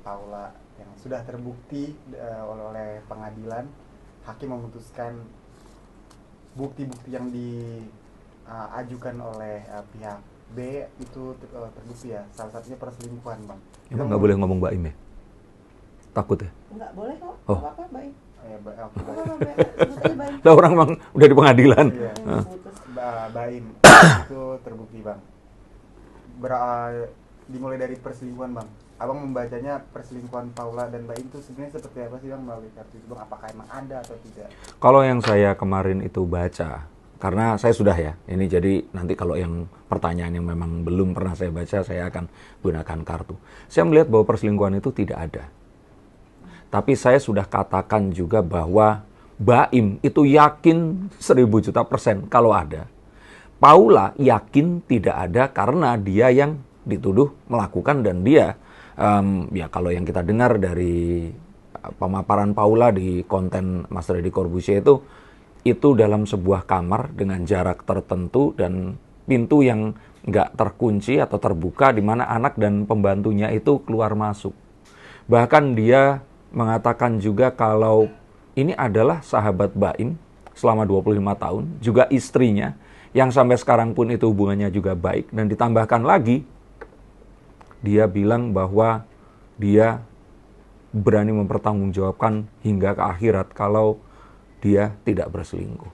Paula yang sudah terbukti oleh pengadilan, hakim memutuskan bukti-bukti yang diajukan oleh pihak B itu terbukti ya, salah satunya perselingkuhan, Bang. Emang nggak boleh ngomong Mbak Im ya? Takut ya? Nggak boleh kok, Oh. apa-apa, baik. Ya, Sebut aja baik. Lah orang emang udah di pengadilan. Iya. Putus. Baim itu terbukti, Bang. Dimulai dari perselingkuhan, Bang. Abang membacanya perselingkuhan Paula dan Baim itu sebenarnya seperti apa sih, Bang, melalui kartu itu, Bang? Apakah emang ada atau tidak? Kalau yang saya kemarin itu baca, karena saya sudah ya, ini jadi nanti kalau yang pertanyaan yang memang belum pernah saya baca, saya akan gunakan kartu. Saya melihat bahwa perselingkuhan itu tidak ada. Tapi saya sudah katakan juga bahwa Baim itu yakin 1000 juta % kalau ada. Paula yakin tidak ada karena dia yang dituduh melakukan dan dia, ya kalau yang kita dengar dari pemaparan Paula di konten Mas Deddy Corbuzier itu dalam sebuah kamar dengan jarak tertentu dan pintu yang nggak terkunci atau terbuka di mana anak dan pembantunya itu keluar masuk. Bahkan dia mengatakan juga kalau ini adalah sahabat Baim selama 25 tahun, juga istrinya yang sampai sekarang pun itu hubungannya juga baik, dan ditambahkan lagi dia bilang bahwa dia berani mempertanggungjawabkan hingga ke akhirat kalau dia tidak berselingkuh.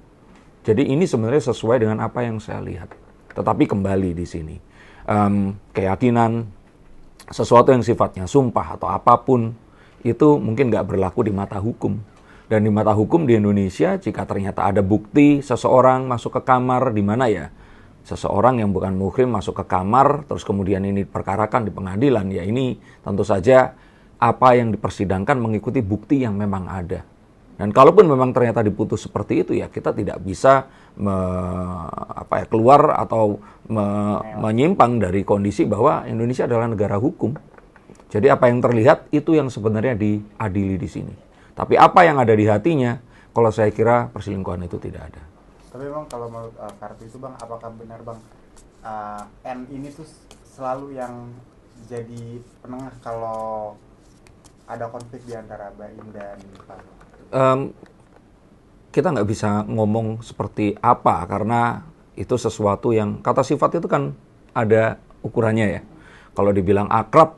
Jadi ini sebenarnya sesuai dengan apa yang saya lihat. Tetapi kembali di sini, keyakinan, sesuatu yang sifatnya sumpah atau apapun, itu mungkin nggak berlaku di mata hukum. Dan di mata hukum di Indonesia, jika ternyata ada bukti seseorang masuk ke kamar, di mana ya seseorang yang bukan muhrim masuk ke kamar, terus kemudian ini diperkarakan di pengadilan, ya ini tentu saja apa yang dipersidangkan mengikuti bukti yang memang ada. Dan kalaupun memang ternyata diputus seperti itu, ya kita tidak bisa keluar atau menyimpang dari kondisi bahwa Indonesia adalah negara hukum. Jadi apa yang terlihat itu yang sebenarnya diadili di sini. Tapi apa yang ada di hatinya, kalau saya kira perselingkuhan itu tidak ada. Tapi Bang, kalau menurut kartu itu, Bang, apakah benar, Bang, N ini tuh selalu yang jadi penengah kalau ada konflik di antara Baim dan Paula? Kita nggak bisa ngomong seperti apa, karena itu sesuatu yang, kata sifat itu kan ada ukurannya ya. Kalau dibilang akrab,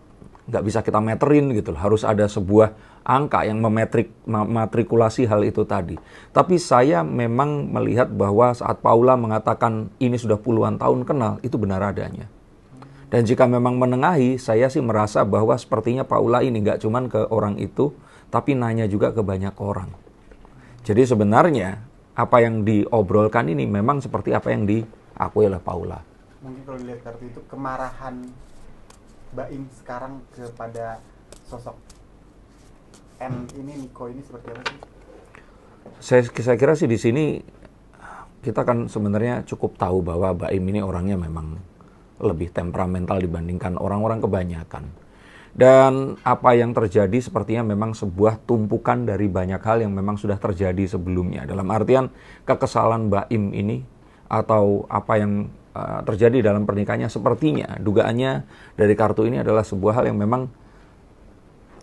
nggak bisa kita meterin gitu loh. Harus ada sebuah angka yang mematrikulasi hal itu tadi. Tapi saya memang melihat bahwa saat Paula mengatakan ini sudah puluhan tahun kenal, itu benar adanya. Dan jika memang menengahi, saya sih merasa bahwa sepertinya Paula ini nggak cuman ke orang itu, tapi nanya juga ke banyak orang. Jadi sebenarnya apa yang diobrolkan ini memang seperti apa yang diakui oleh Paula. Mungkin kalau dilihat kartu itu, kemarahan Baim sekarang kepada sosok N ini, Niko ini seperti apa sih? Saya kira sih di sini kita kan sebenarnya cukup tahu bahwa Baim ini orangnya memang lebih temperamental dibandingkan orang-orang kebanyakan. Dan apa yang terjadi sepertinya memang sebuah tumpukan dari banyak hal yang memang sudah terjadi sebelumnya. Dalam artian kekesalan Baim ini atau apa yang terjadi dalam pernikahannya, sepertinya dugaannya dari kartu ini adalah sebuah hal yang memang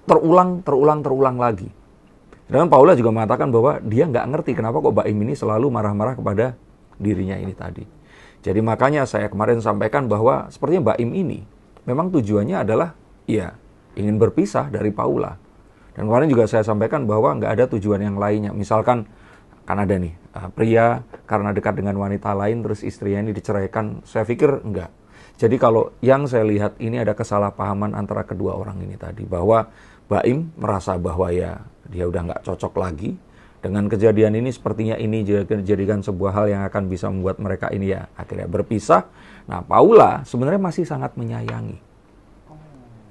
terulang lagi. Dan Paula juga mengatakan bahwa dia nggak ngerti kenapa kok Baim ini selalu marah-marah kepada dirinya ini tadi. Jadi makanya saya kemarin sampaikan bahwa sepertinya Baim ini memang tujuannya adalah ya ingin berpisah dari Paula. Dan kemarin juga saya sampaikan bahwa nggak ada tujuan yang lainnya. Misalkan kan ada nih pria karena dekat dengan wanita lain terus istrinya ini diceraikan. Saya pikir enggak. Jadi kalau yang saya lihat ini ada kesalahpahaman antara kedua orang ini tadi, bahwa Baim merasa bahwa ya dia udah nggak cocok lagi dengan kejadian ini, sepertinya ini dijadikan sebuah hal yang akan bisa membuat mereka ini ya akhirnya berpisah. Nah, Paula sebenarnya masih sangat menyayangi,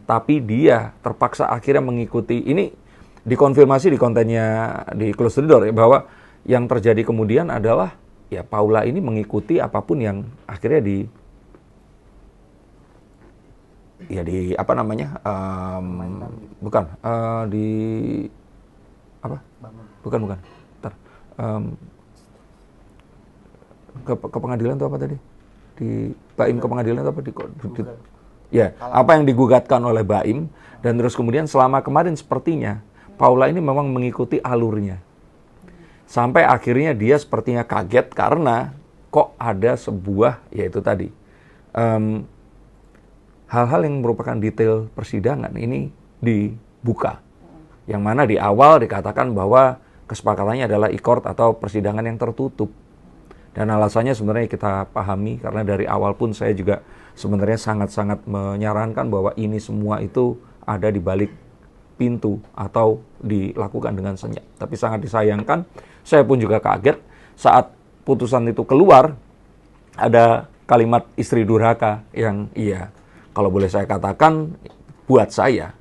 tapi dia terpaksa akhirnya mengikuti ini, dikonfirmasi di kontennya di Close the Door ya, bahwa yang terjadi kemudian adalah ya Paula ini mengikuti apapun yang akhirnya di apa namanya bukan di apa bukan ntar ke pengadilan itu apa tadi, di Baim ke pengadilan itu apa, Ya, apa yang digugatkan oleh Baim, dan terus kemudian selama kemarin sepertinya Paula ini memang mengikuti alurnya. Sampai akhirnya dia sepertinya kaget karena kok ada sebuah, yaitu tadi, hal-hal yang merupakan detail persidangan ini dibuka. Yang mana di awal dikatakan bahwa kesepakatannya adalah e-court atau persidangan yang tertutup. Dan alasannya sebenarnya kita pahami karena dari awal pun saya juga sebenarnya sangat-sangat menyarankan bahwa ini semua itu ada di balik pintu atau dilakukan dengan senyap. Tapi sangat disayangkan, saya pun juga kaget saat putusan itu keluar, ada kalimat istri durhaka yang kalau boleh saya katakan buat saya.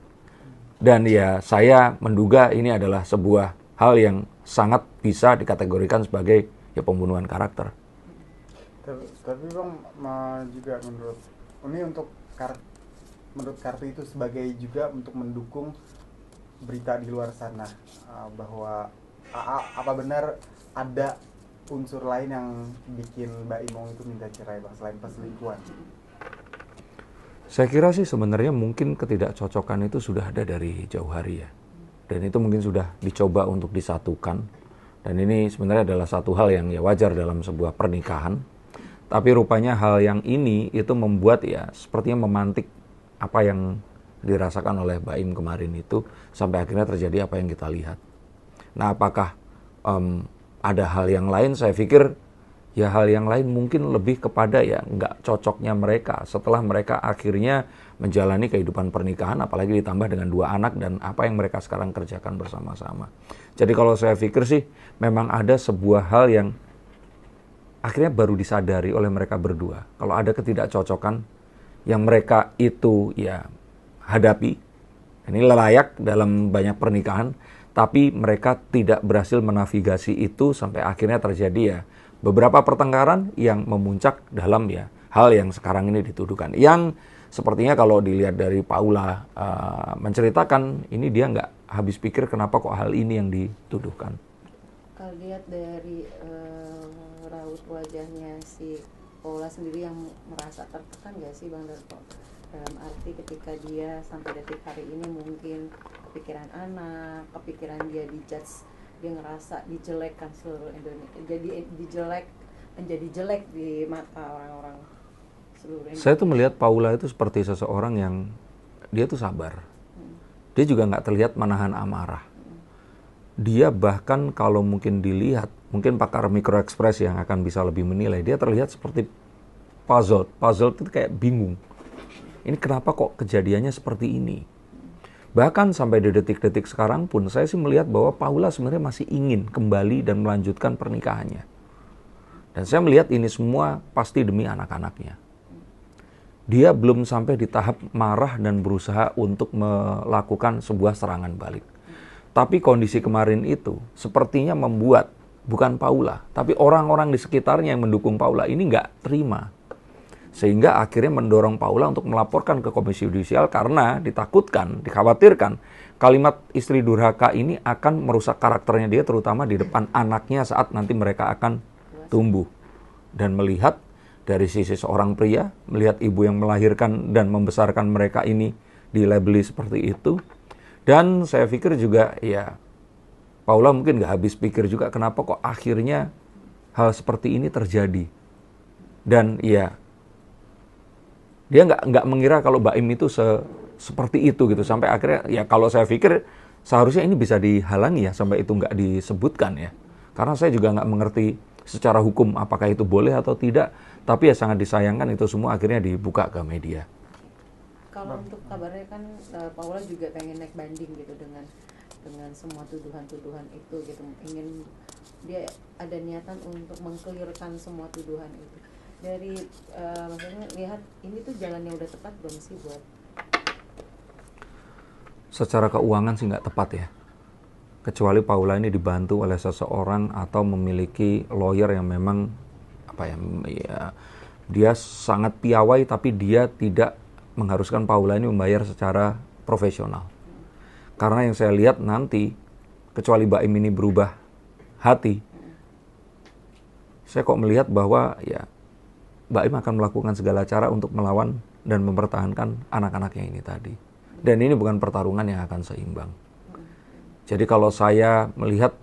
Dan saya menduga ini adalah sebuah hal yang sangat bisa dikategorikan sebagai pembunuhan karakter. Tapi Bang, juga menurut Kartu itu sebagai juga untuk mendukung berita di luar sana, bahwa apa benar ada unsur lain yang bikin Mbak Imong itu minta cerai Bang, selain perselingkuhan? Saya kira sih sebenarnya mungkin ketidakcocokan itu sudah ada dari jauh hari ya. Dan itu mungkin sudah dicoba untuk disatukan. Dan ini sebenarnya adalah satu hal yang wajar dalam sebuah pernikahan. Tapi rupanya hal yang ini itu membuat sepertinya memantik apa yang dirasakan oleh Baim kemarin itu. Sampai akhirnya terjadi apa yang kita lihat. Nah, apakah ada hal yang lain? Saya pikir hal yang lain mungkin lebih kepada nggak cocoknya mereka setelah mereka akhirnya menjalani kehidupan pernikahan, apalagi ditambah dengan 2 anak dan apa yang mereka sekarang kerjakan bersama-sama. Jadi kalau saya pikir sih memang ada sebuah hal yang akhirnya baru disadari oleh mereka berdua. Kalau ada ketidakcocokan yang mereka itu hadapi, ini layak dalam banyak pernikahan, tapi mereka tidak berhasil menavigasi itu sampai akhirnya terjadi beberapa pertengkaran yang memuncak dalam hal yang sekarang ini dituduhkan. Yang sepertinya kalau dilihat dari Paula menceritakan, ini dia nggak habis pikir kenapa kok hal ini yang dituduhkan. Kalau lihat dari raut wajahnya si Paula sendiri yang merasa tertekan nggak sih Bang Darto? Dalam arti ketika dia sampai detik hari ini mungkin kepikiran anak, kepikiran dia dijudge, dia ngerasa dijelekkan seluruh Indonesia, jadi menjadi jelek di mata orang-orang seluruh Indonesia. Saya tuh melihat Paula itu seperti seseorang yang dia tuh sabar. Dia juga nggak terlihat menahan amarah. Dia bahkan kalau mungkin dilihat, mungkin pakar mikroekspresi yang akan bisa lebih menilai, dia terlihat seperti puzzle. Puzzle itu kayak bingung. Ini kenapa kok kejadiannya seperti ini? Bahkan sampai di detik-detik sekarang pun saya sih melihat bahwa Paula sebenarnya masih ingin kembali dan melanjutkan pernikahannya. Dan saya melihat ini semua pasti demi anak-anaknya. Dia belum sampai di tahap marah dan berusaha untuk melakukan sebuah serangan balik. Tapi kondisi kemarin itu sepertinya membuat bukan Paula, tapi orang-orang di sekitarnya yang mendukung Paula ini nggak terima. Sehingga akhirnya mendorong Paula untuk melaporkan ke Komisi Yudisial karena ditakutkan, dikhawatirkan kalimat istri durhaka ini akan merusak karakternya dia, terutama di depan anaknya saat nanti mereka akan tumbuh. Dan melihat dari sisi seorang pria, melihat ibu yang melahirkan dan membesarkan mereka ini dilabeli seperti itu. Dan saya pikir juga Paula mungkin nggak habis pikir juga kenapa kok akhirnya hal seperti ini terjadi. Dan dia nggak mengira kalau Baim itu seperti itu gitu. Sampai akhirnya kalau saya pikir seharusnya ini bisa dihalangi sampai itu nggak disebutkan ya. Karena saya juga nggak mengerti secara hukum apakah itu boleh atau tidak. Tapi sangat disayangkan itu semua akhirnya dibuka ke media. Kalau untuk kabarnya kan Paula juga pengen naik banding gitu dengan semua tuduhan-tuduhan itu gitu. Dia ada niatan untuk mengkelirkan semua tuduhan itu. Dari maksudnya lihat ini tuh jalan yang udah tepat belum sih buat? Secara keuangan sih nggak tepat ya. Kecuali Paula ini dibantu oleh seseorang atau memiliki lawyer yang memang dia sangat piawai, tapi dia tidak mengharuskan Paula ini membayar secara profesional. Karena yang saya lihat nanti, kecuali Baim ini berubah hati, saya kok melihat bahwa Baim akan melakukan segala cara untuk melawan dan mempertahankan anak-anaknya ini tadi. Dan ini bukan pertarungan yang akan seimbang. Jadi kalau saya melihat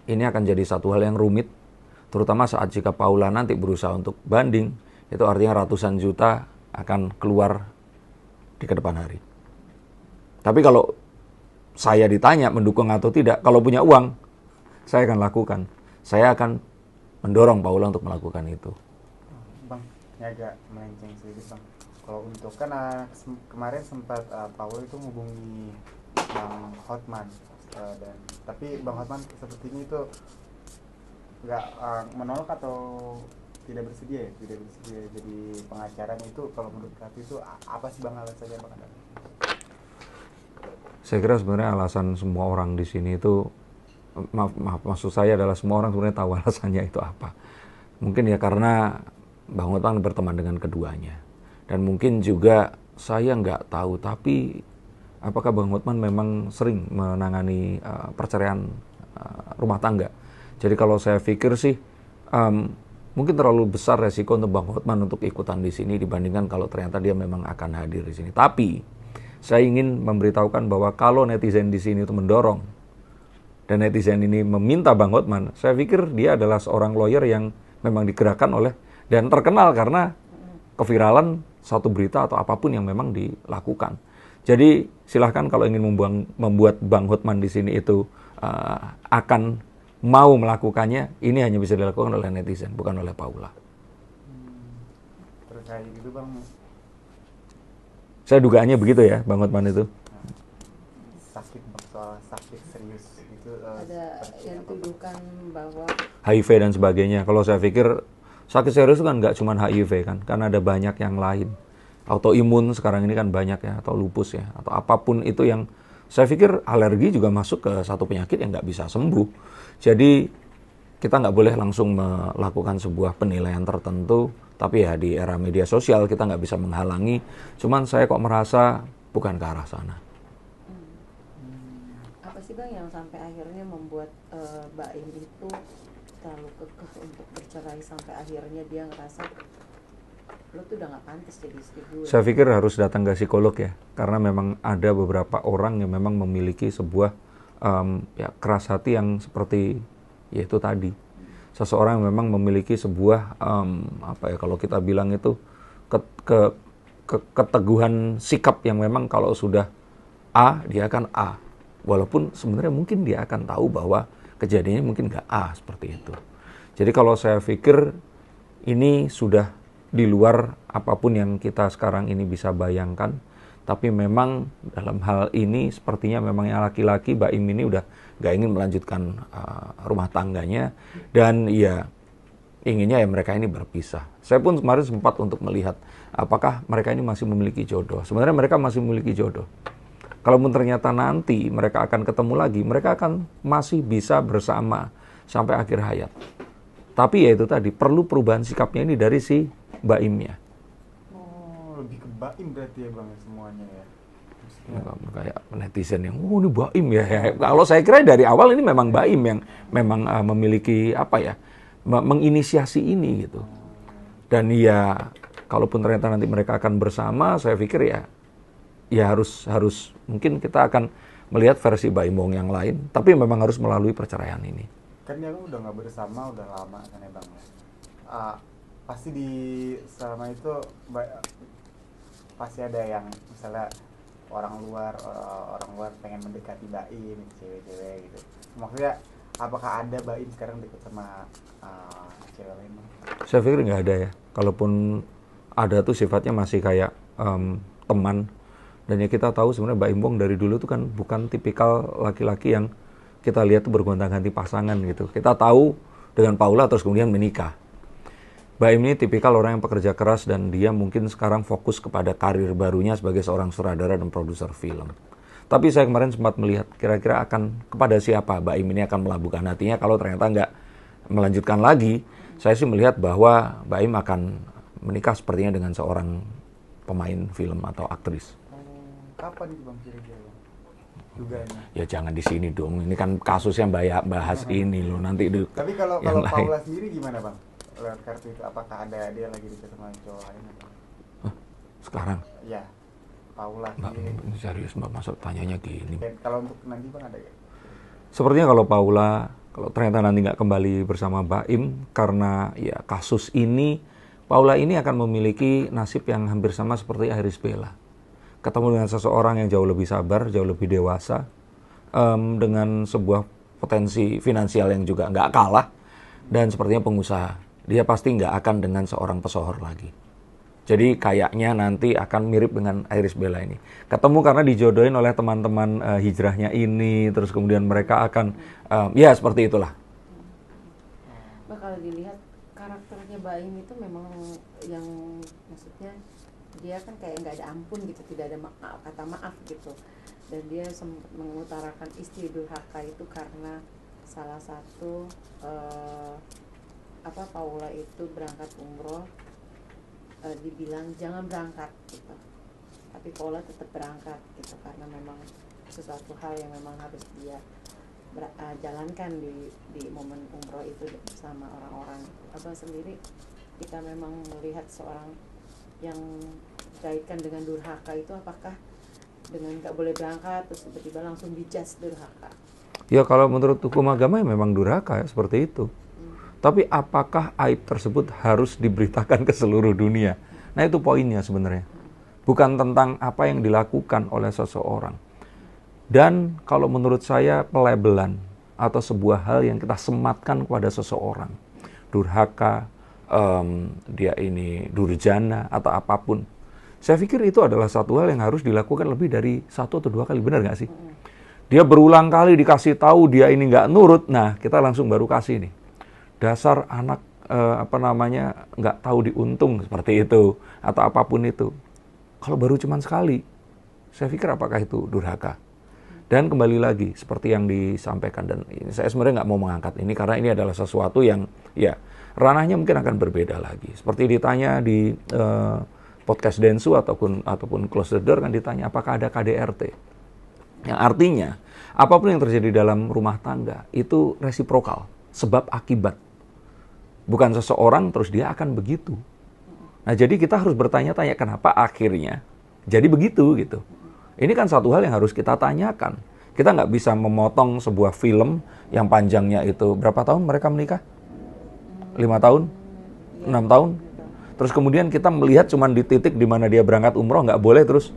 ini akan jadi satu hal yang rumit, terutama saat jika Paula nanti berusaha untuk banding, itu artinya ratusan juta akan keluar di kedepan hari. Tapi kalau saya ditanya mendukung atau tidak, kalau punya uang, saya akan lakukan. Saya akan mendorong Paula untuk melakukan itu. Bang, ini agak melenceng sedikit bang. Kalau untuk kan kemarin sempat Paula itu menghubungi Bang Hotman, dan tapi Bang Hotman sepertinya itu nggak menolak atau tidak bersedia jadi pengacaranya. Itu kalau menurut Ratu itu apa sih bang alasannya bang? Saya kira sebenarnya alasan semua orang di sini itu, maksud saya adalah semua orang sebenarnya tahu alasannya itu apa. Mungkin ya karena Bang Hotman berteman dengan keduanya. Dan mungkin juga saya nggak tahu, tapi apakah Bang Hotman memang sering menangani perceraian rumah tangga. Jadi kalau saya pikir sih, mungkin terlalu besar resiko untuk Bang Hotman untuk ikutan di sini dibandingkan kalau ternyata dia memang akan hadir di sini. Tapi saya ingin memberitahukan bahwa kalau netizen di sini itu mendorong dan netizen ini meminta Bang Hotman, saya pikir dia adalah seorang lawyer yang memang digerakkan oleh dan terkenal karena keviralan satu berita atau apapun yang memang dilakukan. Jadi silahkan kalau ingin membuat Bang Hotman di sini itu akan mau melakukannya, ini hanya bisa dilakukan oleh netizen, bukan oleh Paula. Terus kayak gitu bang. Saya dugaannya begitu ya, Bang Hotman itu. Sakit bang, soal sakit serius itu. Ada yang tuduhkan bahwa HIV dan sebagainya. Kalau saya pikir sakit serius kan nggak cuma HIV kan ada banyak yang lain. Autoimun sekarang ini kan banyak ya, atau lupus ya, atau apapun itu yang saya pikir alergi juga masuk ke satu penyakit yang nggak bisa sembuh. Jadi kita nggak boleh langsung melakukan sebuah penilaian tertentu, tapi ya di era media sosial kita nggak bisa menghalangi. Cuman saya kok merasa bukan ke arah sana. apa sih bang yang sampai akhirnya membuat Mbak Im itu terlalu kekeh untuk bercerai sampai akhirnya dia ngerasa lo tuh udah gak pantas jadi istri gue. Saya pikir harus datang ke psikolog ya, karena memang ada beberapa orang yang memang memiliki sebuah ya keras hati yang seperti yaitu tadi. Seseorang yang memang memiliki sebuah apa ya kalau kita bilang itu keteguhan sikap yang memang kalau sudah A dia akan A, walaupun sebenarnya mungkin dia akan tahu bahwa kejadiannya mungkin nggak A seperti itu. Jadi kalau saya pikir ini sudah di luar apapun yang kita sekarang ini bisa bayangkan. Tapi memang dalam hal ini sepertinya memang yang laki-laki Mbak Im ini udah gak ingin melanjutkan rumah tangganya. Dan ya inginnya ya mereka ini berpisah. Saya pun kemarin sempat untuk melihat apakah mereka ini masih memiliki jodoh. Sebenarnya mereka masih memiliki jodoh. Kalaupun ternyata nanti mereka akan ketemu lagi, mereka akan masih bisa bersama sampai akhir hayat. Tapi ya itu tadi, perlu perubahan sikapnya ini dari si Mbak Imnya. Oh, lebih ke Mbak Im berarti ya bang semuanya ya. Kayak netizen yang, oh ini Mbak Im ya. Kalau saya kira dari awal ini memang Mbak Im yang memang memiliki apa ya, menginisiasi ini gitu. Dan ya, kalaupun ternyata nanti mereka akan bersama, saya pikir ya harus mungkin kita akan melihat versi Mbak Im yang lain. Tapi memang harus melalui perceraian ini. Kan dia udah nggak bersama udah lama kan ya bang. Pasti di selama itu pasti ada yang misalnya orang luar pengen mendekati Mbak Im, cewek-cewek gitu. Maksudnya apakah ada Mbak Im sekarang deket sama cewek lain? Saya pikir nggak ada ya. Kalaupun ada tuh sifatnya masih kayak teman. Dan ya kita tahu sebenarnya Mbak Im dari dulu tuh kan bukan tipikal laki-laki yang kita lihat tuh bergonta-ganti pasangan gitu. Kita tahu dengan Paula terus kemudian menikah. Mbak Im ini tipikal orang yang pekerja keras dan dia mungkin sekarang fokus kepada karir barunya sebagai seorang sutradara dan produser film. Tapi saya kemarin sempat melihat kira-kira akan kepada siapa Mbak Im ini akan melabuhkan hatinya kalau ternyata nggak melanjutkan lagi. Saya sih melihat bahwa Mbak Im akan menikah sepertinya dengan seorang pemain film atau aktris. Kapan itu bang kira-kira? Duganya. Ya jangan di sini dong. Ini kan kasusnya bahas ini loh nanti. Tapi kalau Paula sendiri gimana bang? Lewat kartu itu apakah ada dia lagi dekat sama cowok lain atau? sekarang. Ya, Paula Mbak, sendiri. ini serius Mbak, masa tanyanya gini. Kalau untuk nanti Bang ada ya? Sepertinya kalau Paula, kalau ternyata nanti nggak kembali bersama Baim, karena ya kasus ini, Paula ini akan memiliki nasib yang hampir sama seperti Iris Bella. Ketemu dengan seseorang yang jauh lebih sabar, jauh lebih dewasa, dengan sebuah potensi finansial yang juga nggak kalah, dan sepertinya pengusaha. Dia pasti nggak akan dengan seorang pesohor lagi. Jadi kayaknya nanti akan mirip dengan Iris Bella ini. Ketemu karena dijodohin oleh teman-teman hijrahnya ini, terus kemudian mereka akan, ya seperti itulah. Nah, kalau dilihat karakternya Baim itu memang yang maksudnya dia kan kayak nggak ada ampun gitu, tidak ada kata maaf gitu. Dan dia sempat mengutarakan istri durhaka itu karena salah satu Paula itu berangkat umroh, dibilang jangan berangkat gitu, tapi Paula tetap berangkat gitu karena memang sesuatu hal yang memang harus dia jalankan di momen umroh itu bersama orang-orang. Abang sendiri kita memang melihat seorang yang dikaitkan dengan durhaka itu, apakah dengan nggak boleh berangkat terus tiba-tiba langsung dijudge durhaka? Ya kalau menurut hukum agama ya memang durhaka ya, seperti itu. Tapi apakah aib tersebut harus diberitakan ke seluruh dunia? Nah itu poinnya sebenarnya. Bukan tentang apa yang dilakukan oleh seseorang. Dan kalau menurut saya pelabelan atau sebuah hal yang kita sematkan kepada seseorang, durhaka, dia ini durjana atau apapun, saya pikir itu adalah satu hal yang harus dilakukan lebih dari 1 atau 2 kali, benar nggak sih? Dia berulang kali dikasih tahu dia ini nggak nurut, nah kita langsung baru kasih nih. Dasar anak nggak tahu diuntung seperti itu atau apapun itu. Kalau baru cuman sekali, saya pikir apakah itu durhaka? Dan kembali lagi seperti yang disampaikan, dan ini, saya sebenarnya nggak mau mengangkat ini karena ini adalah sesuatu yang ya ranahnya mungkin akan berbeda lagi. Seperti ditanya di podcast Densu ataupun Close the Door kan ditanya apakah ada KDRT. Yang artinya apapun yang terjadi dalam rumah tangga itu resiprokal, sebab akibat. Bukan seseorang terus dia akan begitu. Nah jadi kita harus bertanya-tanya kenapa akhirnya jadi begitu gitu. Ini kan satu hal yang harus kita tanyakan. Kita nggak bisa memotong sebuah film yang panjangnya itu berapa tahun mereka menikah? 5 tahun? 6 tahun? Terus kemudian kita melihat cuman di titik di mana dia berangkat umroh, nggak boleh terus.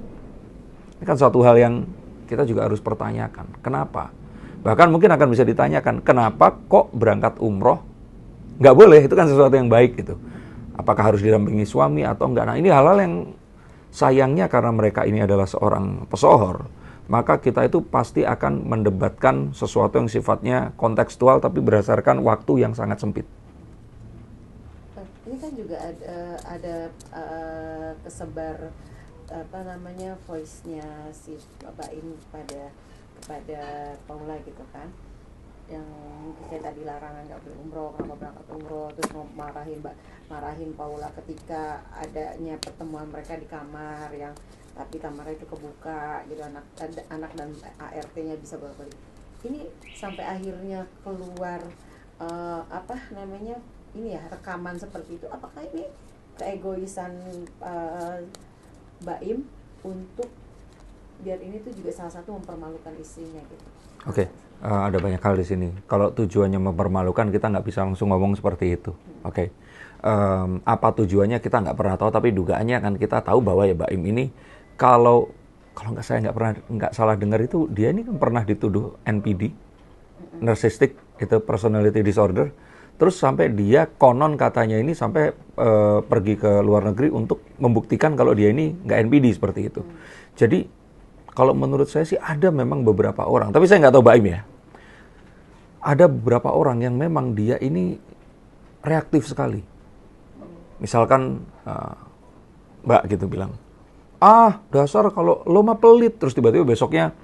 Ini kan satu hal yang kita juga harus pertanyakan. Kenapa? Bahkan mungkin akan bisa ditanyakan, kenapa kok berangkat umroh nggak boleh? Itu kan sesuatu yang baik gitu. Apakah harus didampingi suami atau enggak? Nah ini hal-hal yang sayangnya karena mereka ini adalah seorang pesohor, maka kita itu pasti akan mendebatkan sesuatu yang sifatnya kontekstual tapi berdasarkan waktu yang sangat sempit. Ini kan juga ada kesebar voice-nya si Baim kepada Paula gitu kan, yang kayak tadi larangan nggak boleh umroh, kenapa berangkat umroh, terus marahin Paula ketika adanya pertemuan mereka di kamar yang tapi kamarnya itu kebuka gitu, anak dan ART-nya bisa balik. Ini sampai akhirnya keluar ini ya rekaman seperti itu. Apakah ini keegoisan Baim untuk biar ini tuh juga salah satu mempermalukan istrinya gitu? Oke. Ada banyak hal di sini. Kalau tujuannya mempermalukan, kita nggak bisa langsung ngomong seperti itu. Oke. Apa tujuannya kita nggak pernah tahu, tapi dugaannya kan kita tahu bahwa ya Baim ini kalau saya nggak salah dengar itu dia ini kan pernah dituduh NPD, narcissistic itu personality disorder. Terus sampai dia konon katanya ini sampai pergi ke luar negeri untuk membuktikan kalau dia ini nggak NPD seperti itu. Jadi kalau menurut saya sih ada memang beberapa orang, tapi saya nggak tahu Baim ya. Ada beberapa orang yang memang dia ini reaktif sekali. Misalkan Mbak gitu bilang, dasar kalau lo mah pelit, terus tiba-tiba besoknya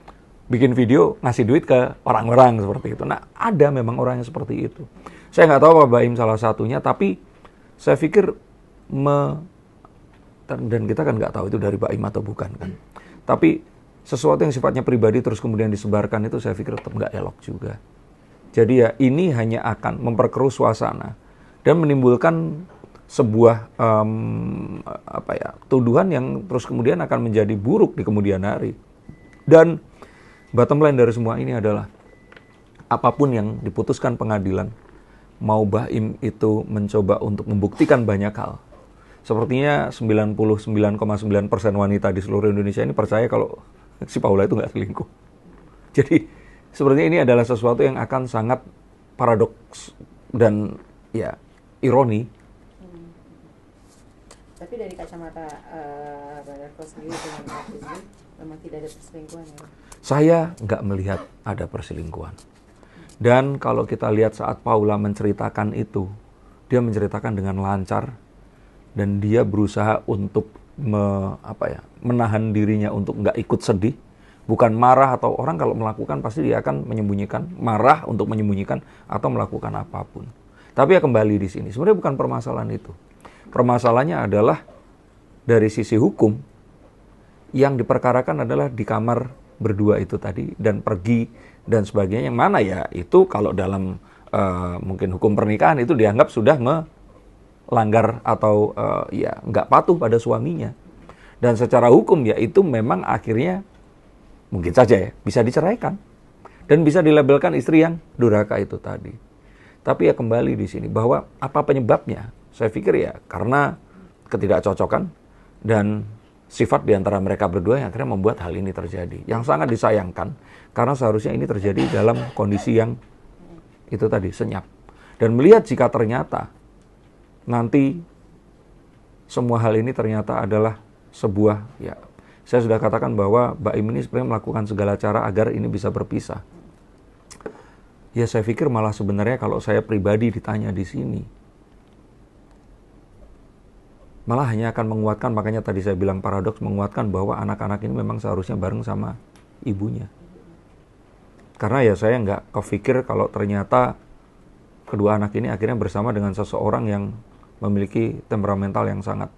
bikin video ngasih duit ke orang-orang seperti itu. Nah ada memang orang yang seperti itu. Saya nggak tahu apa Baim salah satunya, tapi saya pikir dan kita kan nggak tahu itu dari Baim atau bukan kan. Tapi sesuatu yang sifatnya pribadi terus kemudian disebarkan itu saya pikir tetap nggak elok juga. Jadi ya ini hanya akan memperkeruh suasana dan menimbulkan sebuah tuduhan yang terus kemudian akan menjadi buruk di kemudian hari. Dan bottom line dari semua ini adalah apapun yang diputuskan pengadilan, mau Baim itu mencoba untuk membuktikan banyak hal. Sepertinya 99,9% wanita di seluruh Indonesia ini percaya kalau si Paula itu nggak selingkuh. Jadi sepertinya ini adalah sesuatu yang akan sangat paradoks dan ya ironi. Tapi dari kacamata Bang Darko sendiri dengan artis ini memang tidak ada perselingkuhan ya? Saya nggak melihat ada perselingkuhan. Dan kalau kita lihat saat Paula menceritakan itu, dia menceritakan dengan lancar dan dia berusaha untuk menahan dirinya untuk nggak ikut sedih. Bukan marah, atau orang kalau melakukan pasti dia akan menyembunyikan, marah untuk menyembunyikan atau melakukan apapun. Tapi ya kembali di sini, sebenarnya bukan permasalahan itu. Permasalahannya adalah dari sisi hukum, yang diperkarakan adalah di kamar berdua itu tadi, dan pergi dan sebagainya, yang mana ya itu kalau dalam mungkin hukum pernikahan itu dianggap sudah melanggar atau ya nggak patuh pada suaminya. Dan secara hukum ya itu memang akhirnya mungkin saja ya bisa diceraikan dan bisa dilabelkan istri yang durhaka itu tadi. Tapi ya kembali di sini bahwa apa penyebabnya? Saya pikir ya karena ketidakcocokan dan sifat di antara mereka berdua yang akhirnya membuat hal ini terjadi. Yang sangat disayangkan karena seharusnya ini terjadi dalam kondisi yang itu tadi senyap. Dan melihat jika ternyata nanti semua hal ini ternyata adalah sebuah, ya saya sudah katakan bahwa Baim ini sebenarnya melakukan segala cara agar ini bisa berpisah. Ya saya pikir malah sebenarnya kalau saya pribadi ditanya di sini, malah hanya akan menguatkan, makanya tadi saya bilang paradoks, menguatkan bahwa anak-anak ini memang seharusnya bareng sama ibunya. Karena ya saya nggak kepikir kalau ternyata kedua anak ini akhirnya bersama dengan seseorang yang memiliki temperamental yang sangat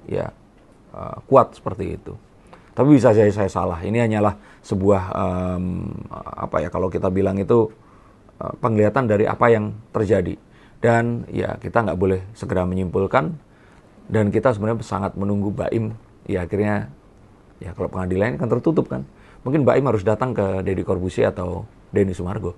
ya kuat seperti itu. Tapi bisa jadi saya salah. Ini hanyalah sebuah kalau kita bilang itu penglihatan dari apa yang terjadi. Dan ya kita nggak boleh segera menyimpulkan. Dan kita sebenarnya sangat menunggu Baim, ya akhirnya, ya kalau pengadilan kan tertutup kan. Mungkin Baim harus datang ke Deddy Corbuzier atau Denny Sumargo.